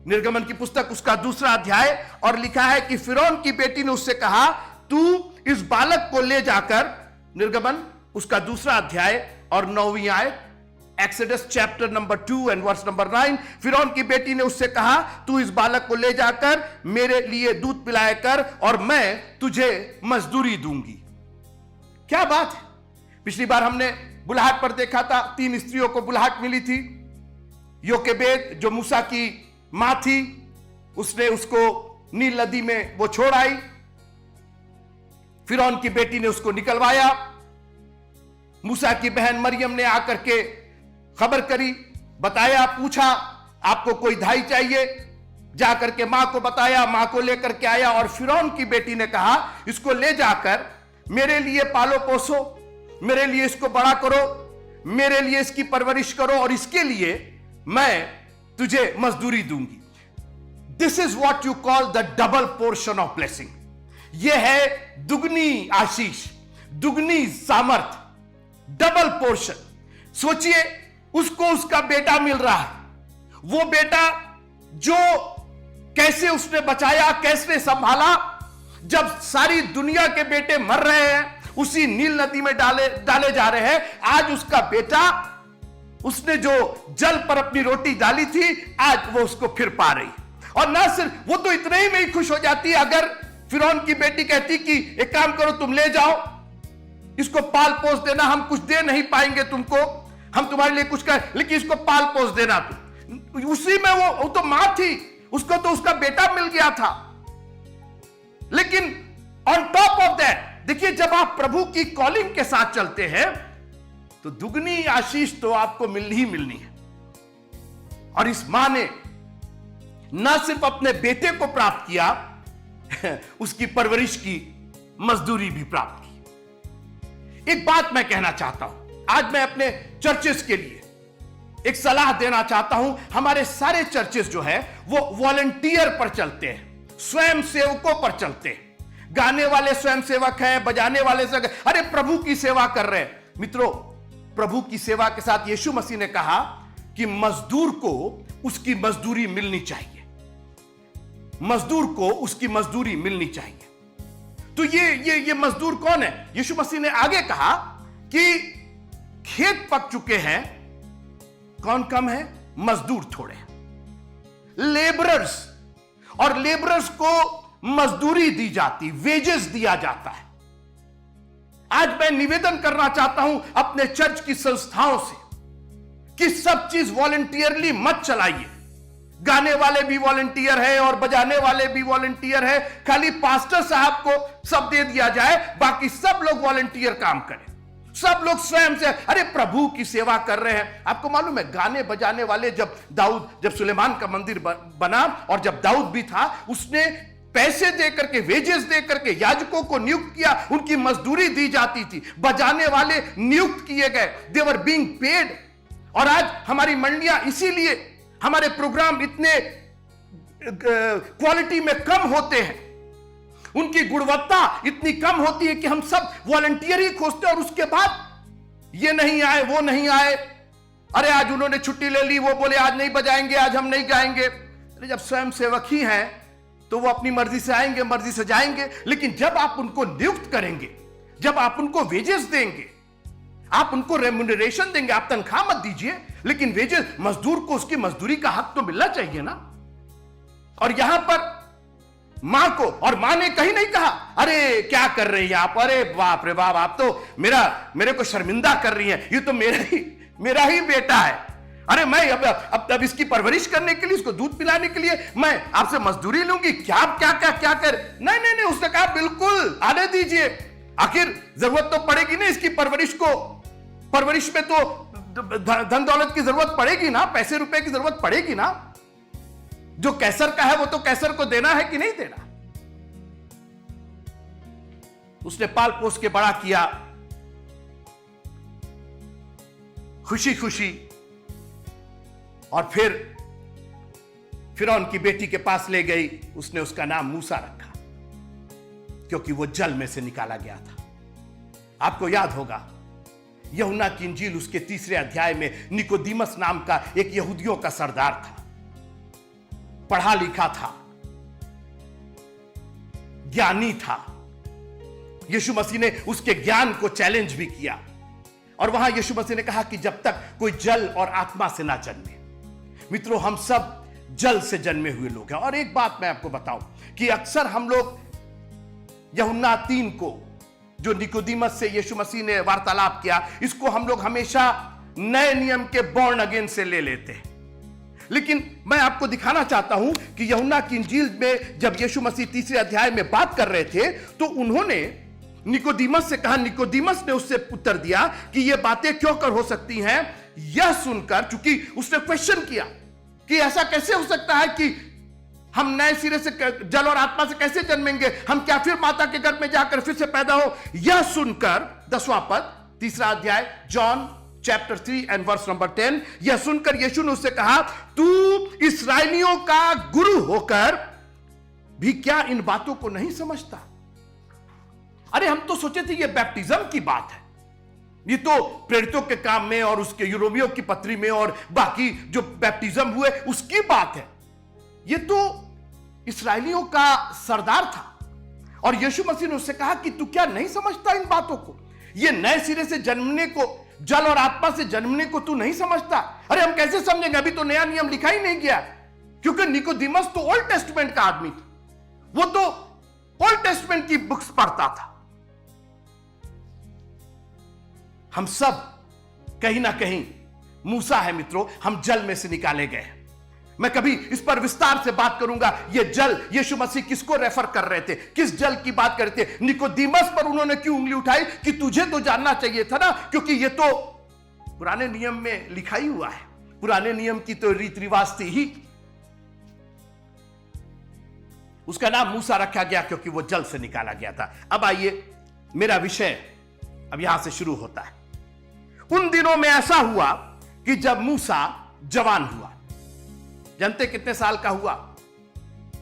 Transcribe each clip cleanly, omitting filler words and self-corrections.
निर्गमन की पुस्तक उसका 2 अध्याय, और लिखा है कि फिरौन की बेटी ने उससे कहा, तू इस बालक को ले जाकर, निर्गमन उसका 2 अध्याय और 9वीं आयत, Exodus chapter number 2 and verse number 9। फिरौन की बेटी ने उससे कहा, तू इस बालक को ले जाकर मेरे लिए दूध पिलाया कर और मैं तुझे मजदूरी दूंगी। क्या बात है। पिछली बार हमने बुलाहट पर देखा था, 3 स्त्रियों को बुलाहट मिली थी। योकेबेद जो मूसा की मां थी, उसने उसको नील नदी में वो छोड़ आई। फिरौन की बेटी ने उसको निकलवाया। मूसा की बहन मरियम ने आकर के खबर करी, बताया, पूछा आपको कोई धाई चाहिए, जाकर के मां को बताया, मां को लेकर के आया। और फिरौन की बेटी ने कहा, इसको ले जाकर मेरे लिए पालो पोसो, मेरे लिए इसको बड़ा करो, मेरे लिए इसकी परवरिश करो और इसके लिए मैं तुझे मजदूरी दूंगी। This is what you call the double portion of blessing. यह है दुगनी आशीष, दुगनी सामर्थ, डबल पोर्शन। सोचिए, उसको उसका बेटा मिल रहा है, वो बेटा जो कैसे उसने बचाया, कैसे संभाला। जब सारी दुनिया के बेटे मर रहे हैं, उसी नील नदी में डाले जा रहे हैं, आज उसका बेटा, उसने जो जल पर अपनी रोटी डाली थी, आज वो उसको फिर पा रही। और ना सिर्फ वो, तो इतने ही में ही खुश हो जाती अगर फिरौन की बेटी कहती कि एक काम करो, तुम ले जाओ, इसको पाल पोस देना, हम कुछ दे नहीं पाएंगे तुमको, हम तुम्हारे लिए कुछ कर, लेकिन इसको पाल पोस देना तुम। उसी में वो तो मां थी, उसको तो उसका बेटा मिल गया था। लेकिन ऑन टॉप ऑफ दैट, देखिए, जब आप प्रभु की कॉलिंग के साथ चलते हैं तो दुगनी आशीष तो आपको मिलनी ही मिलनी है। और इस मां ने ना सिर्फ अपने बेटे को प्राप्त किया, उसकी परवरिश की मजदूरी भी प्राप्त की। एक बात मैं कहना चाहता हूं, आज मैं अपने चर्चेस के लिए एक सलाह देना चाहता हूं। हमारे सारे चर्चेस जो है वो वॉलंटियर पर चलते हैं, स्वयं सेवकों पर चलते हैं। गाने वाले स्वयं सेवक हैं, बजाने वाले से, अरे प्रभु की सेवा कर रहे हैं। मित्रों, प्रभु की सेवा के साथ यीशु मसीह ने कहा कि मजदूर को उसकी मजदूरी मिलनी चाहिए, मजदूर को उसकी मजदूरी मिलनी चाहिए। तो ये मजदूर कौन है? यीशु मसीह ने आगे कहा कि खेत पक चुके हैं, कौन कम है? मजदूर थोड़े हैं। लेबरर्स, और लेबरर्स को मजदूरी दी जाती, वेजेस दिया जाता है। आज मैं निवेदन करना चाहता हूं अपने चर्च की संस्थाओं से कि सब चीज वॉलंटियरली मत चलाइए। गाने वाले भी वॉलंटियर है और बजाने वाले भी वॉलंटियर है, खाली पास्टर साहब को सब दे दिया जाए, बाकी सब लोग वॉलंटियर काम करें, सब लोग स्वयं से, अरे प्रभु की सेवा कर रहे हैं। आपको मालूम है, गाने बजाने वाले जब सुलेमान का मंदिर बना और जब दाऊद भी था, उसने पैसे दे करके, वेजेस दे करके याजकों को नियुक्त किया, उनकी मजदूरी दी जाती थी। बजाने वाले नियुक्त किए गए, दे वर बीइंग पेड। और आज हमारी मंडियां, इसीलिए हमारे प्रोग्राम इतने क्वालिटी में कम होते हैं, उनकी गुणवत्ता इतनी कम होती है कि हम सब वॉलंटियर ही खोजते हैं। और उसके बाद ये नहीं आए, वो नहीं आए, अरे आज उन्होंने छुट्टी ले ली, वो बोले आज नहीं बजाएंगे, आज हम नहीं गाएंगे। अरे जब स्वयं सेवक ही हैं तो वो अपनी मर्जी से आएंगे, मर्जी से जाएंगे। लेकिन जब आप उनको नियुक्त करेंगे, जब आप उनको वेजेस देंगे, आप उनको रेम्यूनरेशन देंगे, आप तनख्वाह मत दीजिए, लेकिन वेजेस, मजदूर को उसकी मजदूरी का हक तो मिलना चाहिए ना। और यहां पर मां को, और मां ने कहीं नहीं कहा अरे क्या कर रही है आप, अरे बाप रे बाप, आप तो मेरे को शर्मिंदा कर रही है, ये तो मेरा ही बेटा है, अरे मैं अब इसकी परवरिश करने के लिए, इसको दूध पिलाने के लिए मैं आपसे मजदूरी लूंगी, क्या कर। नहीं, उसने कहा बिल्कुल आने दीजिए, आखिर जरूरत तो पड़ेगी ना इसकी परवरिश को, परवरिश में तो धन दौलत की जरूरत पड़ेगी ना, पैसे रुपए की जरूरत पड़ेगी ना। जो कैसर का है वो तो कैसर को देना है कि नहीं देना। उसने पाल पोस के बड़ा किया, खुशी खुशी, और फिर फिरौन की बेटी के पास ले गई। उसने उसका नाम मूसा रखा, क्योंकि वो जल में से निकाला गया था। आपको याद होगा, यूहन्ना की इंजील उसके 3 अध्याय में निकोदीमस नाम का एक यहूदियों का सरदार था। पढ़ा लिखा था, ज्ञानी था। यीशु मसीह ने उसके ज्ञान को चैलेंज भी किया और वहां यीशु मसीह ने कहा कि जब तक कोई जल और आत्मा से ना जन्मे। मित्रों, हम सब जल से जन्मे हुए लोग हैं। और एक बात मैं आपको बताऊं कि अक्सर हम लोग यूहन्ना 3 को, जो निकोदेमस से यीशु मसीह ने वार्तालाप किया, इसको हम लोग हमेशा नए नियम के बॉर्न अगेन से ले लेते हैं। लेकिन मैं आपको दिखाना चाहता हूं कि यूहन्ना की इंजील में जब यीशु मसीह 3 अध्याय में बात कर रहे थे तो उन्होंने निकोदेमस से कहा, निकोदेमस ने उससे उत्तर दिया कि ये बातें क्यों कर हो सकती हैं। यह सुनकर, चूंकि उसने क्वेश्चन किया कि ऐसा कैसे हो सकता है कि हम नए सिरे से जल और आत्मा से कैसे जन्मेंगे, हम क्या फिर माता के गर्भ में जाकर फिर से पैदा हो। यह सुनकर 10वां पद 3 अध्याय John chapter 3 and verse number 10, यह सुनकर यीशु ने उससे कहा, तू इस्राएलियों का गुरु होकर भी क्या इन बातों को नहीं समझता? अरे हम तो सोचे थे ये बैप्टिज्म की बात है, ये तो प्रेरितों के काम में और उसके यूरोबियों की पत्री में और बाकी जो बैप्टिज्म हुए उसकी बात है। ये तो इस्राएलियों का सरदार था। और यीशु मसीह ने उससे कहा कि तू क्या नहीं समझता इन बातों को? ये नए सिरे से जन्मने को, जल और आत्मा से जन्मने को तू नहीं समझता? अरे हम कैसे समझेंगे, अभी तो नया नियम लिखा ही नहीं गया। क्योंकि निकोदेमस तो ओल्ड टेस्टमेंट का आदमी था, वो तो ओल्ड टेस्टमेंट की बुक्स पढ़ता था। हम सब कहीं ना कहीं मूसा है मित्रों, हम जल में से निकाले गए। मैं कभी इस पर विस्तार से बात करूंगा। ये जल, यीशु मसीह किसको रेफर कर रहे थे, किस जल की बात कर रहे थे? निकोदेमस पर उन्होंने क्यों उंगली उठाई कि तुझे तो जानना चाहिए था ना, क्योंकि ये तो पुराने नियम में लिखा ही हुआ है, पुराने नियम की तो रीति रिवाज थी ही। उसका नाम मूसा रखा गया क्योंकि वो जल से निकाला गया था। अब आइए, मेरा विषय अब यहां से शुरू होता है। उन दिनों में ऐसा हुआ कि जब मूसा जवान हुआ। जानते कितने साल का हुआ?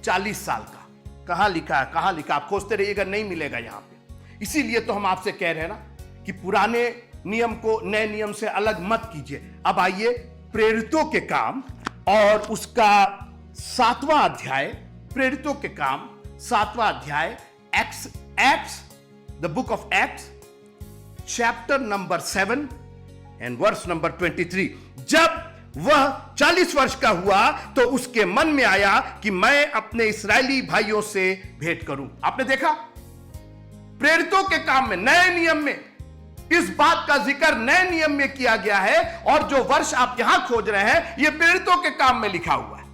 40 साल का। कहां लिखा है, कहां लिखा? आप खोजते रहिएगा, नहीं मिलेगा यहां पे। इसीलिए तो हम आपसे कह रहे हैं ना कि पुराने नियम को नए नियम से अलग मत कीजिए। अब आइए प्रेरितों के काम और उसका 7वां अध्याय, प्रेरितों के काम 7वां अध्याय, Acts, the book of Acts, chapter number 7 and verse number 23। जब वह 40 वर्ष का हुआ तो उसके मन में आया कि मैं अपने इस्राएली भाइयों से भेंट करूं। आपने देखा, प्रेरितों के काम में, नए नियम में इस बात का जिक्र नए नियम में किया गया है, और जो वर्ष आप यहां खोज रहे हैं यह प्रेरितों के काम में लिखा हुआ है।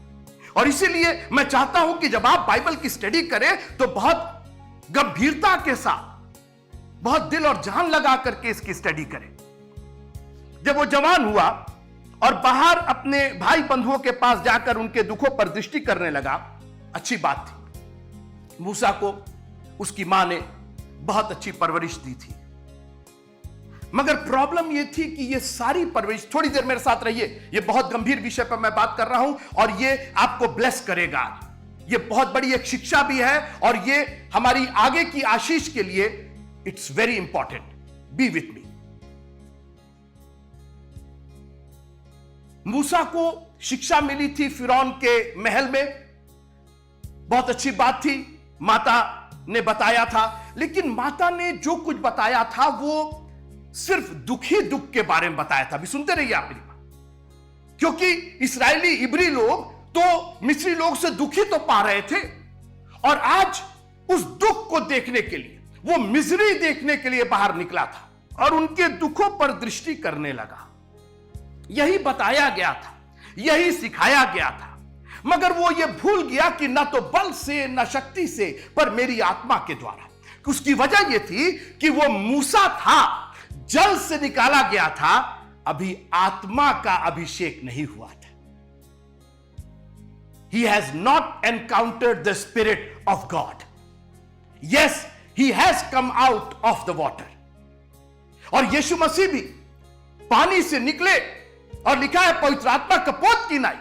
और इसीलिए मैं चाहता हूं कि जब आप बाइबल की स्टडी करें तो बहुत गंभीरता के साथ, बहुत दिल और जान लगा करके इसकी स्टडी करें। जब वो जवान हुआ और बाहर अपने भाई बंधुओं के पास जाकर उनके दुखों पर दृष्टि करने लगा, अच्छी बात थी। मूसा को उसकी मां ने बहुत अच्छी परवरिश दी थी, मगर प्रॉब्लम यह थी कि यह सारी परवरिश, थोड़ी देर मेरे साथ रहिए, यह बहुत गंभीर विषय पर मैं बात कर रहा हूं और यह आपको ब्लेस करेगा। यह बहुत बड़ी एक शिक्षा भी है और यह हमारी आगे की आशीष के लिए it's very important. Be with me. Musa को शिक्षा मिली थी फिरौन के महल में, बहुत अच्छी बात थी, माता ने बताया था। लेकिन माता ने जो कुछ बताया था वो सिर्फ दुखी दुख के बारे में बताया था। अभी सुनते रहिए आप मेरी बात, क्योंकि इस्राएली इब्री लोग तो मिस्री लोग से दुखी तो पा रहे थे, और आज उस दुख को देखने के लिए, वो मिजरी देखने के लिए बाहर निकला था और उनके दुखों पर दृष्टि करने लगा। यही बताया गया था, यही सिखाया गया था, मगर वो ये भूल गया कि ना तो बल से ना शक्ति से, पर मेरी आत्मा के द्वारा। उसकी वजह यह थी कि वो मूसा था, जल से निकाला गया था, अभी आत्मा का अभिषेक नहीं हुआ था। He has not encountered the Spirit of God. Yes, he has come out of the water. और यीशु मसीह भी पानी से निकले और लिखा है पवित्र आत्मा कपोत की नाई।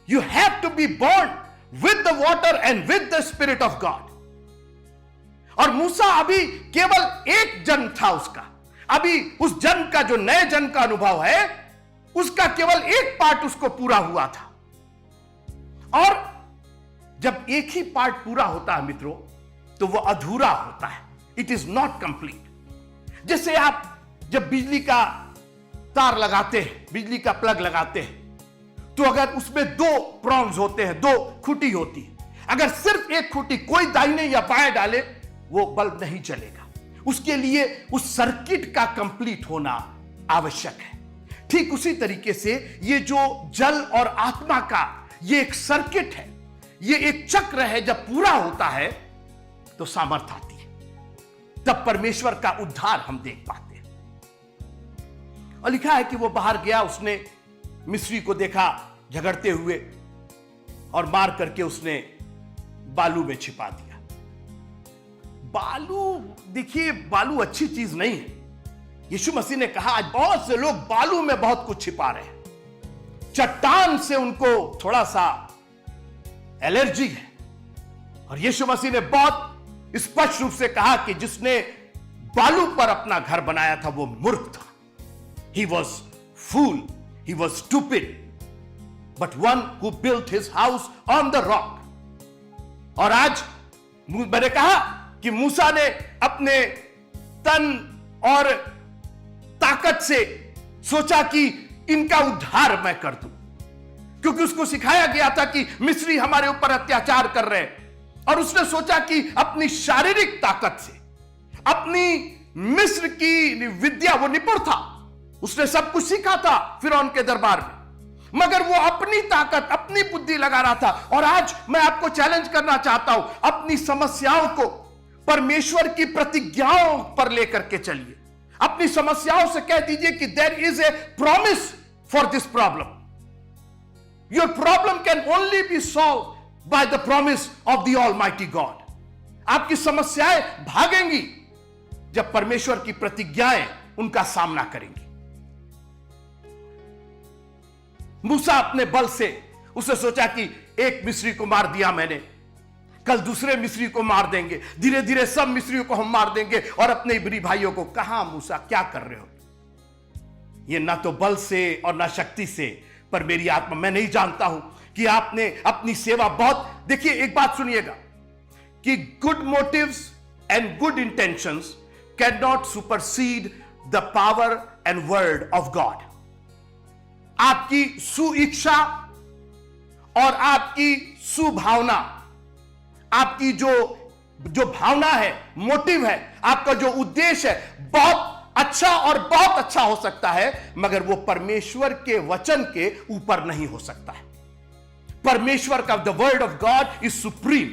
You have to be born with the water and with the Spirit of God. और मूसा अभी केवल एक जन्म था उसका, अभी उस जन्म का जो नए जन्म का अनुभव है उसका केवल एक पार्ट उसको पूरा हुआ था। और जब एक ही पार्ट पूरा होता है मित्रों, तो वह अधूरा होता है, इट इज नॉट कंप्लीट। जैसे आप जब बिजली का तार लगाते हैं, बिजली का प्लग लगाते हैं, तो अगर उसमें दो प्रॉन्ग्स होते हैं, दो खूंटी होती है, अगर सिर्फ एक खूंटी कोई दाहिने या बाएं डाले, वो बल्ब नहीं जलेगा। उसके लिए उस सर्किट का कंप्लीट होना आवश्यक है। ठीक उसी तरीके से ये जो जल और आत्मा का ये एक सर्किट है, ये एक चक्र है, जब पूरा होता है तो सामर्थ आती है, तब परमेश्वर का उद्धार हम देख पाते हैं। और लिखा है कि वो बाहर गया, उसने मिस्री को देखा झगड़ते हुए और मार करके उसने बालू में छिपा दिया। बालू, देखिए बालू अच्छी चीज नहीं है। यीशु मसीह ने कहा आज बहुत से लोग बालू में बहुत कुछ छिपा रहे हैं, चट्टान से उनको थोड़ा सा एलर्जी है। और यीशु मसीह ने बहुत स्पष्ट रूप से कहा कि जिसने बालू पर अपना घर बनाया था वो मूर्ख था। He was fool, he was stupid, but one who built his house on the rock. और आज मैंने कहा कि मूसा ने अपने तन और ताकत से सोचा कि इनका उद्धार मैं कर दूं, क्योंकि उसको सिखाया गया था कि मिस्री हमारे ऊपर अत्याचार कर रहे हैं। और उसने सोचा कि अपनी शारीरिक ताकत से, अपनी मिस्र की विद्या, वो निपुण था, उसने सब कुछ सीखा था फिरौन के दरबार में, मगर वो अपनी ताकत, अपनी बुद्धि लगा रहा था। और आज मैं आपको चैलेंज करना चाहता हूं, अपनी समस्याओं को परमेश्वर की प्रतिज्ञाओं पर लेकर के चलिए। अपनी समस्याओं से कह दीजिए कि there is a promise for this problem. Your problem can only be solve by the promise of the almighty God. आपकी समस्याएं भागेंगी जब परमेश्वर की प्रतिज्ञाएं उनका सामना करेंगी। मूसा अपने बल से, उसने सोचा कि एक मिस्री को मार दिया मैंने, कल दूसरे मिस्री को मार देंगे, धीरे धीरे सब मिस्रियों को हम मार देंगे और अपने इब्री भाइयों को। कहां मूसा, क्या कर रहे हो? ये ना तो बल से और ना शक्ति से, पर मेरी आत्मा, मैं नहीं जानता हूं कि आपने अपनी सेवा बहुत, देखिए एक बात सुनिएगा कि good motives and good intentions can not supersede the power and word of God. आपकी सुइच्छा और आपकी सुभावना, आपकी जो भावना है, मोटिव है, आपका जो उद्देश्य है, बहुत अच्छा और बहुत अच्छा हो सकता है, मगर वो परमेश्वर के वचन के ऊपर नहीं हो सकता है। परमेश्वर का the word of God is supreme.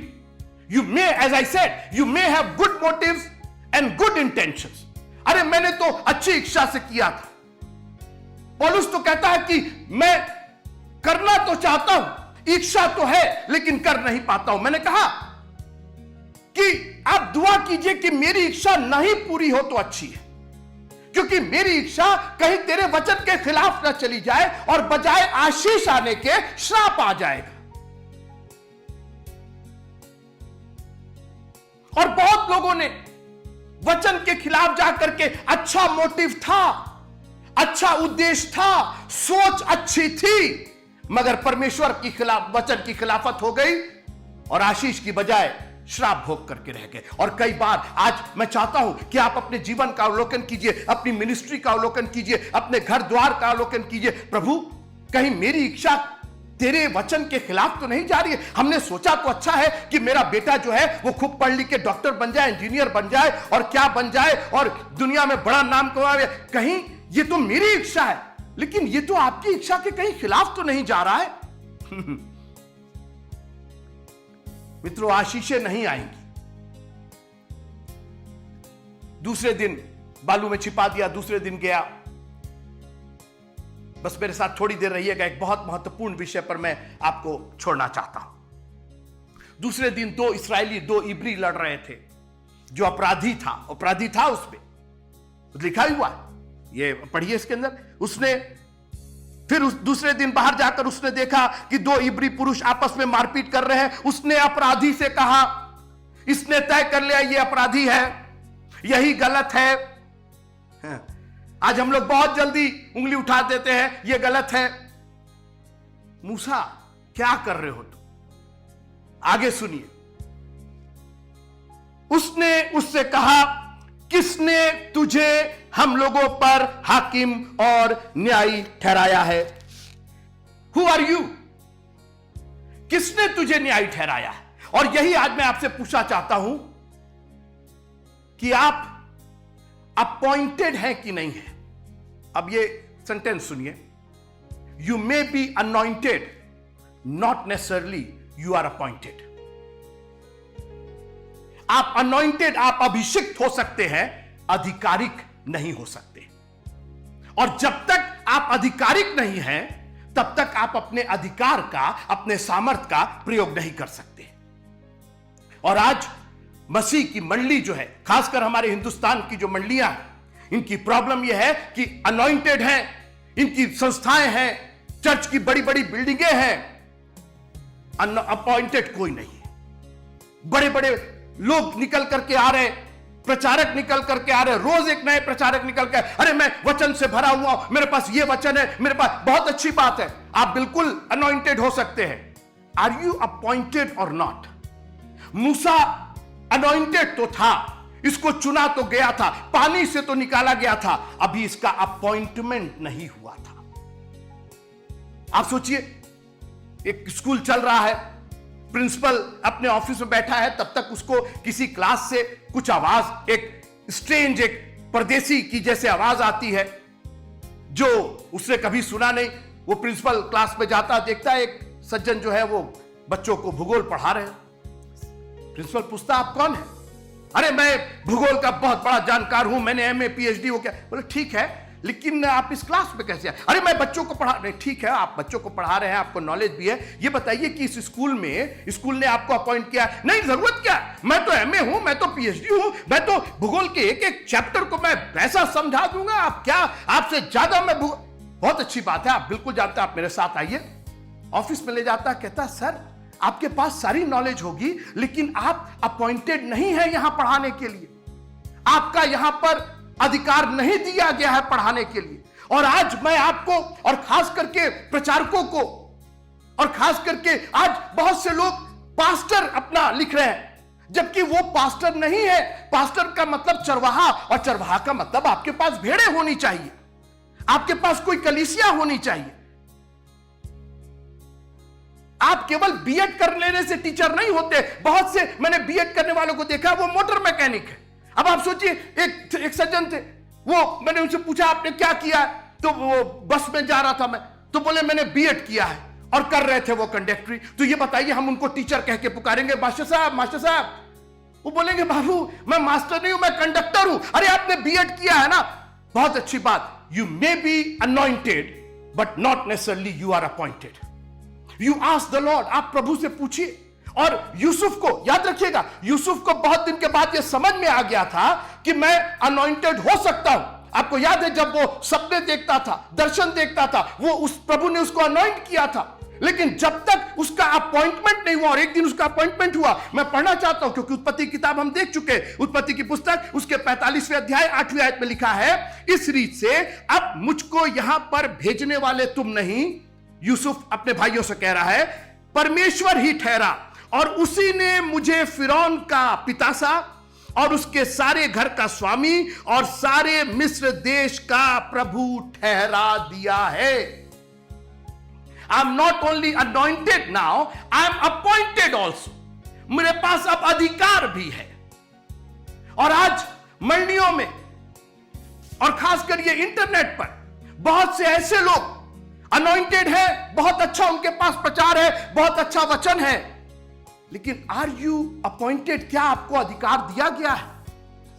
You may, as I said, you may have good motives and good intentions. अरे मैंने तो अच्छी इच्छा से किया था। पौलुस तो कहता है कि मैं करना तो चाहता हूं, इच्छा तो है, लेकिन कर नहीं पाता हूं। मैंने कहा कि आप दुआ कीजिए कि मेरी इच्छा नहीं पूरी हो तो अच्छी है, क्योंकि मेरी इच्छा कहीं तेरे वचन के खिलाफ ना चली जाए और बजाय आशीष आने के श्राप आ जाएगा। और बहुत लोगों ने वचन के खिलाफ जाकर के, अच्छा मोटिव था, अच्छा उद्देश्य था, सोच अच्छी थी, मगर परमेश्वर की खिलाफ, वचन की खिलाफत हो गई और आशीष की बजाय श्राप भोग करके रह गए। और कई बार आज मैं चाहता हूं कि आप अपने जीवन का अवलोकन कीजिए, अपनी मिनिस्ट्री का अवलोकन कीजिए, अपने घर द्वार का अवलोकन कीजिए। प्रभु, कहीं मेरी इच्छा तेरे वचन के खिलाफ तो नहीं जा रही है? हमने सोचा तो अच्छा है कि मेरा बेटा जो है वो खूब पढ़ लिख के डॉक्टर बन जाए, इंजीनियर बन जाए और क्या बन जाए और दुनिया में बड़ा नाम कमाए। कहीं ये तो मेरी इच्छा है, लेकिन ये तो आपकी इच्छा के कहीं खिलाफ तो नहीं जा रहा है। मित्रों, आशीषें नहीं आएंगी। दूसरे दिन बालू में छिपा दिया, दूसरे दिन गया। बस मेरे साथ थोड़ी देर रहिएगा, एक बहुत महत्वपूर्ण विषय पर मैं आपको छोड़ना चाहता हूं। दूसरे दिन दो इस्राएली, दो इब्री लड़ रहे थे। जो अपराधी था उसमें लिखा हुआ है, ये पढ़िए इसके अंदर। उसने फिर दूसरे दिन बाहर जाकर उसने देखा कि दो इब्री पुरुष आपस में मारपीट कर रहे हैं। उसने अपराधी से कहा, इसने तय कर लिया ये अपराधी है, यही गलत है। आज हम लोग बहुत जल्दी उंगली उठा देते हैं, ये गलत है। मूसा, क्या कर रहे हो तुम? आगे सुनिए। उसने उससे कहा, किसने तुझे हम लोगों पर हाकिम और न्यायी ठहराया है? Who are you? किसने तुझे न्यायी ठहराया है? और यही आज मैं आपसे पूछना चाहता हूं कि आप अपॉइंटेड हैं कि नहीं है। अब ये सेंटेंस सुनिए, you may be anointed, not necessarily you are appointed. आप अनॉइंटेड, आप अभिषिक्त हो सकते हैं, आधिकारिक नहीं हो सकते। और जब तक आप आधिकारिक नहीं हैं, तब तक आप अपने अधिकार का, अपने सामर्थ्य का प्रयोग नहीं कर सकते। और आज मसीह की मंडली जो है, खासकर हमारे हिंदुस्तान की जो मंडलियां हैं, इनकी प्रॉब्लम यह है कि अनॉइंटेड हैं, इनकी संस्थाएं हैं, चर्च की बड़ी बड़ी बिल्डिंगें हैं, अपॉइंटेड कोई नहीं है। बड़े बड़े लोग निकल करके आ रहे, प्रचारक निकल करके आ रहे, रोज एक नए प्रचारक निकल के, अरे मैं वचन से भरा हुआ, मेरे पास ये वचन है, मेरे पास, बहुत अच्छी बात है, आप बिल्कुल अनॉइंटेड हो सकते हैं। आर यू अपॉइंटेड और नॉट? मूसा अनॉइंटेड तो था, इसको चुना तो गया था, पानी से तो निकाला गया था, अभी इसका अपॉइंटमेंट नहीं हुआ था। आप सोचिए, एक स्कूल चल रहा है, प्रिंसिपल अपने ऑफिस में बैठा है, तब तक उसको किसी क्लास से कुछ आवाज, एक स्ट्रेंज, एक परदेसी की जैसे आवाज आती है, जो उसने कभी सुना नहीं। वो प्रिंसिपल क्लास में जाता, देखता है एक सज्जन जो है वो बच्चों को भूगोल पढ़ा रहे हैं। प्रिंसिपल पूछता, आप कौन है? अरे मैं भूगोल का बहुत बड़ा जानकार हूं, मैंने एमए पीएचडी हो गया। बोले ठीक है, लेकिन आप इस क्लास में कैसे आए? अरे मैं बच्चों को पढ़ा रहे। ठीक है, आप बच्चों को पढ़ा रहे हैं, आपको नॉलेज भी है, ये बताइए कि इस स्कूल में, स्कूल ने आपको अपॉइंट किया? नहीं, जरूरत क्या, मैं तो एमए हूं, मैं तो पीएचडी हूं, मैं तो भूगोल के एक एक चैप्टर को मैं ऐसा समझा दूंगा, आप क्या, आपसे ज्यादा मैं बहुत अच्छी बात है, आप बिल्कुल जानते हैं, आप मेरे साथ आइए। ऑफिस में ले जाता, कहता सर आपके पास सारी नॉलेज होगी, लेकिन आप अपॉइंटेड नहीं है यहां पढ़ाने के लिए, आपका यहां पर अधिकार नहीं दिया गया है पढ़ाने के लिए। और आज मैं आपको, और खास करके प्रचारकों को, और खास करके आज बहुत से लोग पास्टर अपना लिख रहे हैं, जबकि वो पास्टर नहीं है। पास्टर का मतलब चरवाहा, और चरवाहा का मतलब आपके पास भेड़ें होनी चाहिए, आपके पास कोई कलीसिया होनी चाहिए। आप केवल बीएड कर लेने से टीचर नहीं होते। बहुत से मैंने बीएड करने वालों को देखा, वो मोटर मैकेनिक है। अब आप सोचिए, एक सज्जन थे, वो मैंने उनसे पूछा आपने क्या किया है? तो वो बस में जा रहा था मैं, तो बोले मैंने बीएड किया है, और कर रहे थे वो कंडक्टरी। तो ये बताइए हम उनको टीचर कह के पुकारेंगे, मास्टर साहब, मास्टर साहब? वो बोलेंगे बाबू मैं मास्टर नहीं हूं, मैं कंडक्टर हूं। अरे आपने बीएड किया है ना, बहुत अच्छी बात। You may be anointed but not necessarily you are appointed. You ask the lord, आप प्रभु से पूछिए। और यूसुफ को याद रखिएगा, यूसुफ को बहुत दिन के बाद यह समझ में आ गया था कि मैं अनॉइंटेड हो सकता हूं। आपको याद है जब वो सपने देखता था, दर्शन देखता था, वो उस प्रभु ने उसको अनॉइंट किया था, लेकिन जब तक उसका अपॉइंटमेंट नहीं हुआ, और एक दिन उसका अपॉइंटमेंट हुआ। मैं पढ़ना चाहता हूं क्योंकि उत्पत्ति किताब हम देख चुके, उत्पत्ति की पुस्तक उसके 45वें अध्याय 8वीं आयत में लिखा है, इस रीत से अब मुझको यहां पर भेजने वाले तुम नहीं, यूसुफ अपने भाइयों से कह रहा है, परमेश्वर ही ठहरा, और उसी ने मुझे फिरौन का पितासा और उसके सारे घर का स्वामी और सारे मिस्र देश का प्रभु ठहरा दिया है। I am not only anointed now, I am appointed also. मेरे पास अब अधिकार भी है। और आज मंडियों में, और खासकर ये इंटरनेट पर, बहुत से ऐसे लोग अनॉइंटेड है, बहुत अच्छा उनके पास प्रचार है, बहुत अच्छा वचन है, लेकिन आर यू अपॉइंटेड? क्या आपको अधिकार दिया गया है?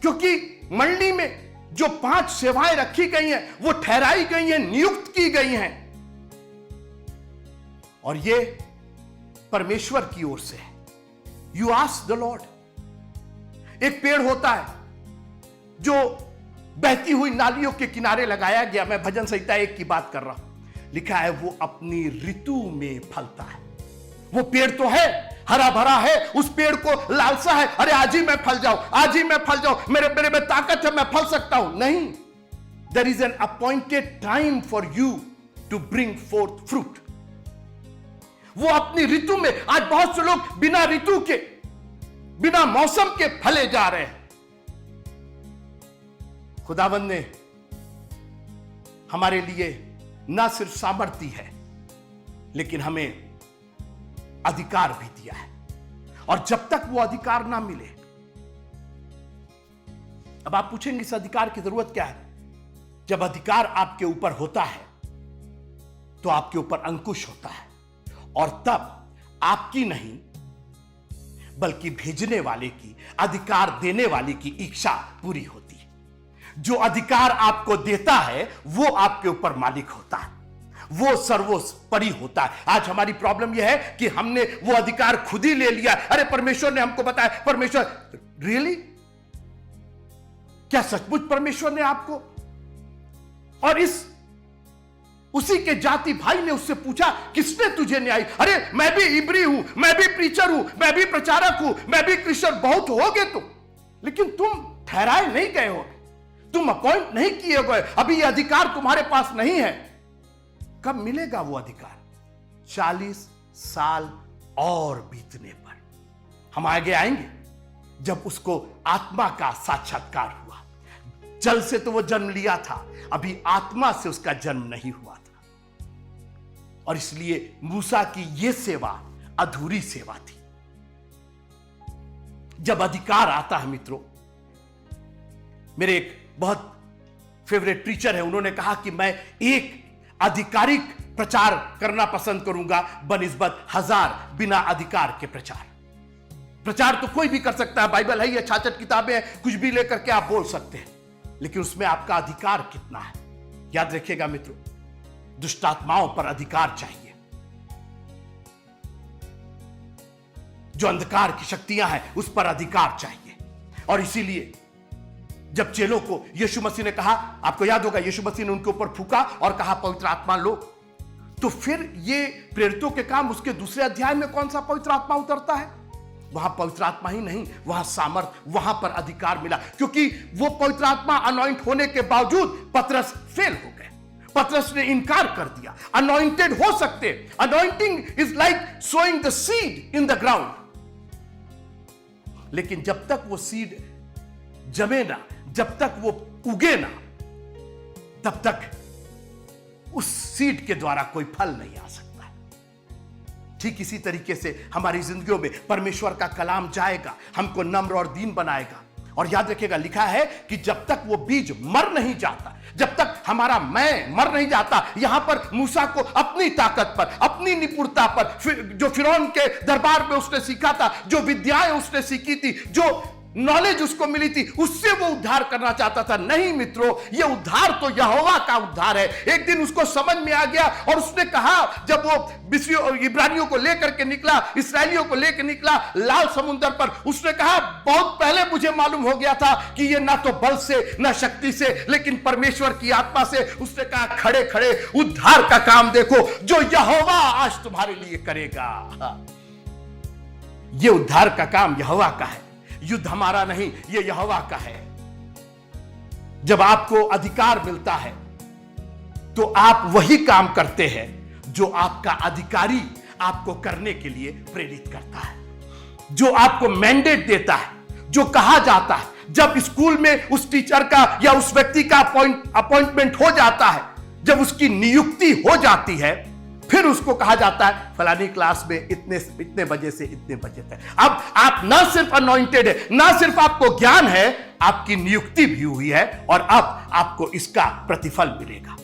क्योंकि मंडली में जो 5 सेवाएं रखी गई हैं, वो ठहराई गई हैं, नियुक्त की गई हैं, और ये परमेश्वर की ओर से है। You ask the Lord. एक पेड़ होता है जो बहती हुई नालियों के किनारे लगाया गया, मैं भजन संहिता 1 की बात कर रहा हूं, लिखा है वो अपनी ऋतु में फलता है। वो पेड़ तो है, हरा भरा है, उस पेड़ को लालसा है, अरे आज ही मैं फल जाऊं, आज ही मैं फल जाऊं, मेरे में ताकत है, मैं फल सकता हूं। नहीं, there is an appointed time for you to bring forth fruit. वो अपनी ऋतु में, आज बहुत से लोग बिना ऋतु के, बिना मौसम के फले जा रहे हैं। खुदावंद ने हमारे लिए ना सिर्फ सामर्थ्य है, लेकिन हमें अधिकार भी दिया है। और जब तक वो अधिकार ना मिले, अब आप पूछेंगे इस अधिकार की जरूरत क्या है? जब अधिकार आपके ऊपर होता है तो आपके ऊपर अंकुश होता है, और तब आपकी नहीं बल्कि भेजने वाले की, अधिकार देने वाले की इच्छा पूरी होती है। जो अधिकार आपको देता है वो आपके ऊपर मालिक होता है, वो सर्वोपरि होता है। आज हमारी प्रॉब्लम यह है कि हमने वो अधिकार खुद ही ले लिया। अरे परमेश्वर ने हमको बताया, परमेश्वर रियली, क्या सचमुच परमेश्वर ने आपको? और उसी के जाति भाई ने उससे पूछा, किसने तुझे न्याय? अरे मैं भी इब्री हूं, मैं भी प्रीचर हूं, मैं भी प्रचारक हूं, मैं भी क्रिश्चियन, बहुत होगे तुम, लेकिन तुम ठहराए नहीं गए हो, तुम अपॉइंट नहीं किए गए, अभी यह अधिकार तुम्हारे पास नहीं है। कब मिलेगा वो अधिकार? 40 साल और बीतने पर हम आगे आएंगे, जब उसको आत्मा का साक्षात्कार हुआ। जल से तो वो जन्म लिया था, अभी आत्मा से उसका जन्म नहीं हुआ था। और इसलिए मूसा की यह सेवा अधूरी सेवा थी। जब अधिकार आता है मित्रों, मेरे एक बहुत फेवरेट प्रीचर है, उन्होंने कहा कि मैं एक आधिकारिक प्रचार करना पसंद करूंगा बनिस्बत 1000 बिना अधिकार के प्रचार। प्रचार तो कोई भी कर सकता है, बाइबल है, ये 66 किताबें हैं, कुछ भी लेकर के आप बोल सकते हैं, लेकिन उसमें आपका अधिकार कितना है? याद रखिएगा मित्रों, दुष्ट आत्माओं पर अधिकार चाहिए। जो अंधकार की शक्तियां हैं उस पर अधिकार चाहिए। और इसीलिए जब चेलों को यीशु मसीह ने कहा, आपको याद होगा, यीशु मसीह ने उनके ऊपर फूंका और कहा पवित्र आत्मा लो, तो फिर ये प्रेरितों के काम उसके दूसरे अध्याय में कौन सा पवित्र आत्मा उतरता है? वहां पवित्र आत्मा ही नहीं, वहां सामर्थ, वहां पर अधिकार मिला, क्योंकि वो पवित्र आत्मा अनॉइंट होने के बावजूद पतरस फेल हो गए। पतरस ने इनकार कर दिया। अनॉइंटेड हो सकते, anointing is like sowing the seed in the ground, लेकिन जब तक वो सीड जमे ना, जब तक वो उगे ना, तब तक उस सीड के द्वारा कोई फल नहीं आ सकता। ठीक इसी तरीके से हमारी जिंदगियों में परमेश्वर का कलाम जाएगा, हमको नम्र और दीन बनाएगा। और याद रखिएगा, लिखा है कि जब तक वो बीज मर नहीं जाता, जब तक हमारा मैं मर नहीं जाता। यहां पर मूसा को अपनी ताकत पर, अपनी निपुणता पर, जो फिरौन के दरबार में उसने सीखा था, जो विद्याएं उसने सीखी थी, जो नॉलेज उसको मिली थी, उससे वो उद्धार करना चाहता था। नहीं मित्रों, ये उद्धार तो यहोवा का उद्धार है। एक दिन उसको समझ में आ गया और उसने कहा, जब वो इब्रानियों को लेकर के निकला, इसराइलियों को लेकर निकला लाल समुद्र पर, उसने कहा बहुत पहले मुझे मालूम हो गया था कि ये ना तो बल से ना शक्ति से, लेकिन परमेश्वर की आत्मा से। उसने कहा खड़े खड़े उद्धार का काम देखो जो यहोवा आज तुम्हारे लिए करेगा। ये उद्धार का काम यहोवा का है, युद्ध हमारा नहीं, यह यहोवा का है। जब आपको अधिकार मिलता है तो आप वही काम करते हैं जो आपका अधिकारी आपको करने के लिए प्रेरित करता है, जो आपको मैंडेट देता है, जो कहा जाता है। जब स्कूल में उस टीचर का या उस व्यक्ति का अपॉइंटमेंट हो जाता है, जब उसकी नियुक्ति हो जाती है, फिर उसको कहा जाता है फलानी क्लास में इतने बजे से इतने बजे तक। अब आप ना सिर्फ अनॉइंटेड है, ना सिर्फ आपको ज्ञान है, आपकी नियुक्ति भी हुई है और अब आपको इसका प्रतिफल मिलेगा।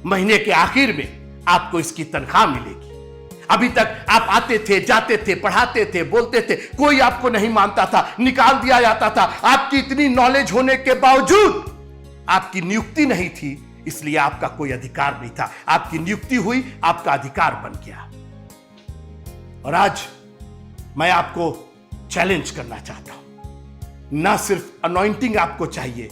महीने के आखिर में आपको इसकी तनख्वाह मिलेगी। अभी तक आप आते थे, जाते थे, पढ़ाते थे, बोलते थे, कोई आपको नहीं मानता था, निकाल दिया जाता था। आपकी इतनी नॉलेज होने के बावजूद आपकी नियुक्ति नहीं थी, इसलिए आपका कोई अधिकार नहीं था। आपकी नियुक्ति हुई, आपका अधिकार बन गया। और आज मैं आपको चैलेंज करना चाहता हूं, ना सिर्फ अनॉइंटिंग आपको चाहिए,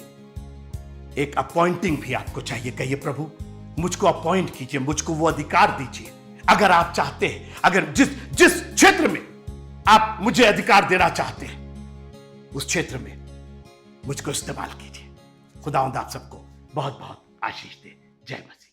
एक अपॉइंटिंग भी आपको चाहिए। कहिए प्रभु मुझको अपॉइंट कीजिए, मुझको वो अधिकार दीजिए। अगर आप चाहते हैं, अगर जिस क्षेत्र में आप मुझे अधिकार देना चाहते हैं, उस क्षेत्र में मुझको इस्तेमाल कीजिए। खुदावंद आप सबको बहुत बहुत आशीष दे। जय मसीह।